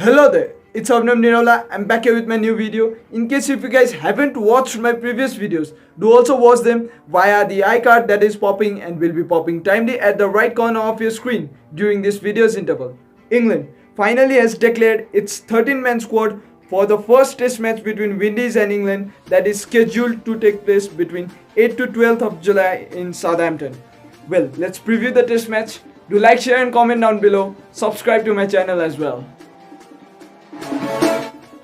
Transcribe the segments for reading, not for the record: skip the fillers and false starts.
Hello there, it's Abnam Nirola. I'm back here with my new video. In case if you guys haven't watched my previous videos, do also watch them via the iCard that is popping and will be popping timely at the right corner of your screen during this video's interval. England finally has declared its 13-man squad for the first test match between Windies and England that is scheduled to take place between 8th to 12th of July in Southampton. Well, let's preview the test match. Do like, share and comment down below. Subscribe to my channel as well.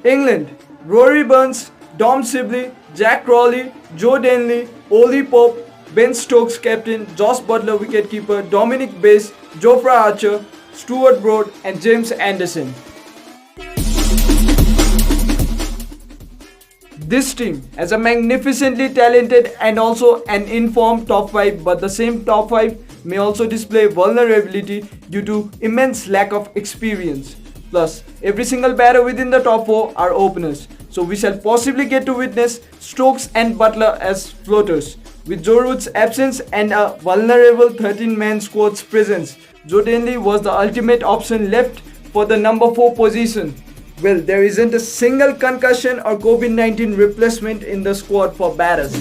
England: Rory Burns, Dom Sibley, Jack Crawley, Joe Denley, Ollie Pope, Ben Stokes captain, Josh Buttler wicketkeeper, Dominic Bass, Jofra Archer, Stuart Broad and James Anderson. This team has a magnificently talented and also an informed top 5, but the same top 5 may also display vulnerability due to immense lack of experience. Plus, every single batter within the top 4 are openers, so we shall possibly get to witness Stokes and Buttler as floaters. With Joe Root's absence and a vulnerable 13-man squad's presence, Joe Denley was the ultimate option left for the number 4 position. Well, there isn't a single concussion or COVID-19 replacement in the squad for batters.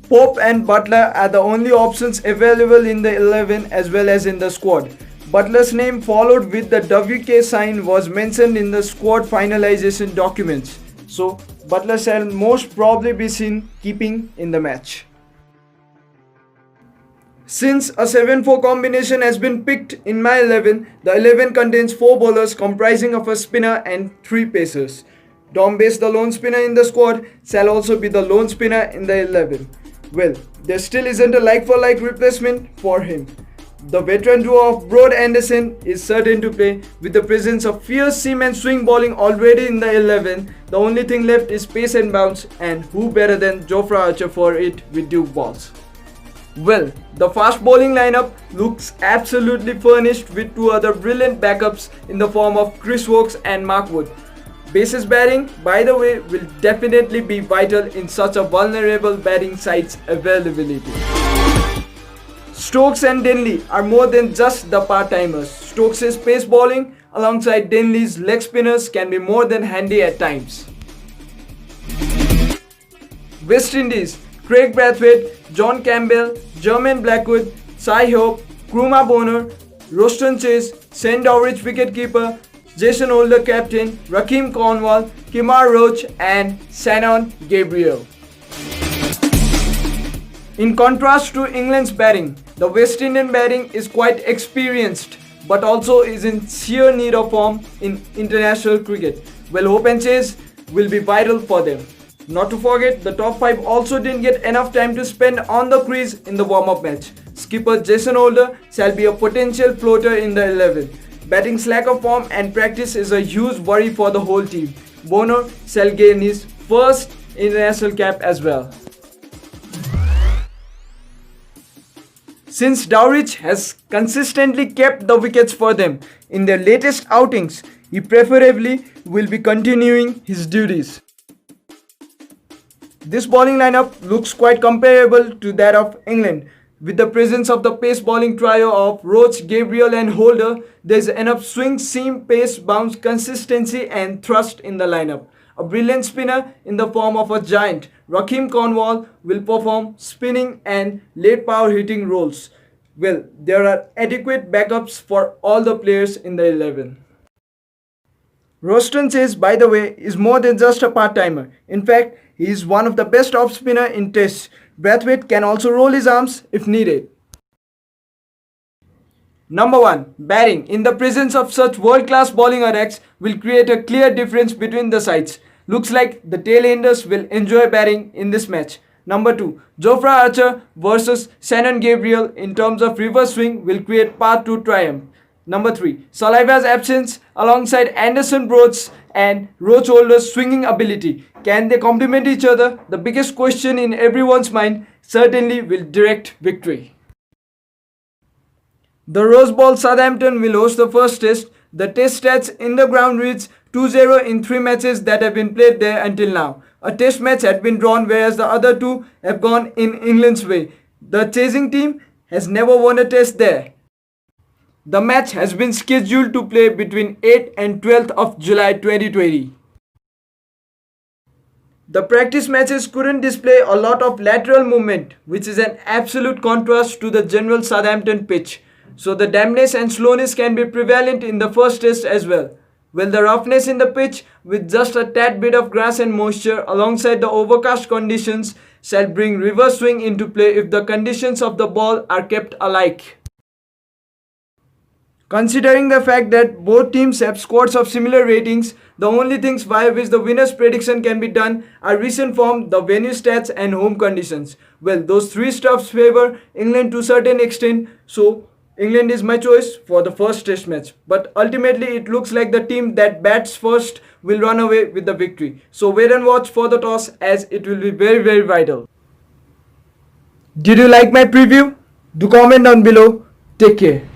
Pope and Buttler are the only options available in the 11 as well as in the squad. Butler's name, followed with the WK sign, was mentioned in the squad finalization documents, so Buttler shall most probably be seen keeping in the match. Since a 7-4 combination has been picked in my 11, the 11 contains 4 bowlers comprising of a spinner and 3 pacers. Dom Bass, the lone spinner in the squad, shall also be the lone spinner in the 11. Well, there still isn't a like-for-like replacement for him. The veteran duo of Broad Anderson is certain to play. With the presence of fierce seam and swing bowling already in the 11, the only thing left is pace and bounce, and who better than Jofra Archer for it with Duke balls. Well, the fast bowling lineup looks absolutely furnished with 2 other brilliant backups in the form of Chris Woakes and Mark Wood. Bass's batting, by the way, will definitely be vital in such a vulnerable batting side's availability. Stokes and Denley are more than just the part-timers. Stokes' pace bowling alongside Denley's leg spinners can be more than handy at times. West Indies: Craig Brathwaite, John Campbell, Jermaine Blackwood, Sai Hope, Kruma Bonner, Roston Chase, Shane Dowrich wicketkeeper, Jason Holder captain, Rakeem Cornwall, Kemar Roach and Shannon Gabriel. In contrast to England's batting, the West Indian batting is quite experienced but also is in sheer need of form in international cricket. Well, hope and chase will be vital for them. Not to forget, the top 5 also didn't get enough time to spend on the crease in the warm-up match. Skipper Jason Holder shall be a potential floater in the 11. Batting's lack of form and practice is a huge worry for the whole team. Bonner shall gain his first international cap as well. Since Dowrich has consistently kept the wickets for them in their latest outings, he preferably will be continuing his duties. This bowling lineup looks quite comparable to that of England. With the presence of the pace bowling trio of Roach, Gabriel and Holder, there is enough swing, seam, pace, bounce, consistency and thrust in the lineup. A brilliant spinner in the form of a giant, Rakeem Cornwall, will perform spinning and late power hitting roles. Well, there are adequate backups for all the players in the 11. Roston Chase, by the way, is more than just a part-timer. In fact, he is one of the best off spinner in tests. Brathwaite can also roll his arms if needed. Number 1. Batting. In the presence of such world-class bowling attacks will create a clear difference between the sides. Looks like the tailenders will enjoy batting in this match. Number 2. Jofra Archer versus Shannon Gabriel in terms of reverse swing will create path to triumph. Number 3. Saliva's absence alongside Anderson Broad's and Roach Holder's swinging ability. Can they complement each other? The biggest question in everyone's mind certainly will direct victory. The Rose Bowl Southampton will host the first test. The test stats in the ground reads 2-0 in 3 matches that have been played there until now. A test match had been drawn whereas the other 2 have gone in England's way. The chasing team has never won a test there. The match has been scheduled to play between 8th and 12th of July 2020. The practice matches couldn't display a lot of lateral movement, which is an absolute contrast to the general Southampton pitch. So the dampness and slowness can be prevalent in the first test as well. Well, the roughness in the pitch with just a tad bit of grass and moisture alongside the overcast conditions shall bring reverse swing into play if the conditions of the ball are kept alike. Considering the fact that both teams have squads of similar ratings, the only things by which the winner's prediction can be done are recent form, the venue stats and home conditions. Well, those three stuffs favor England to a certain extent, so England is my choice for the first test match. But ultimately it looks like the team that bats first will run away with the victory. So wait and watch for the toss as it will be very vital. Did you like my preview? Do comment down below. Take care.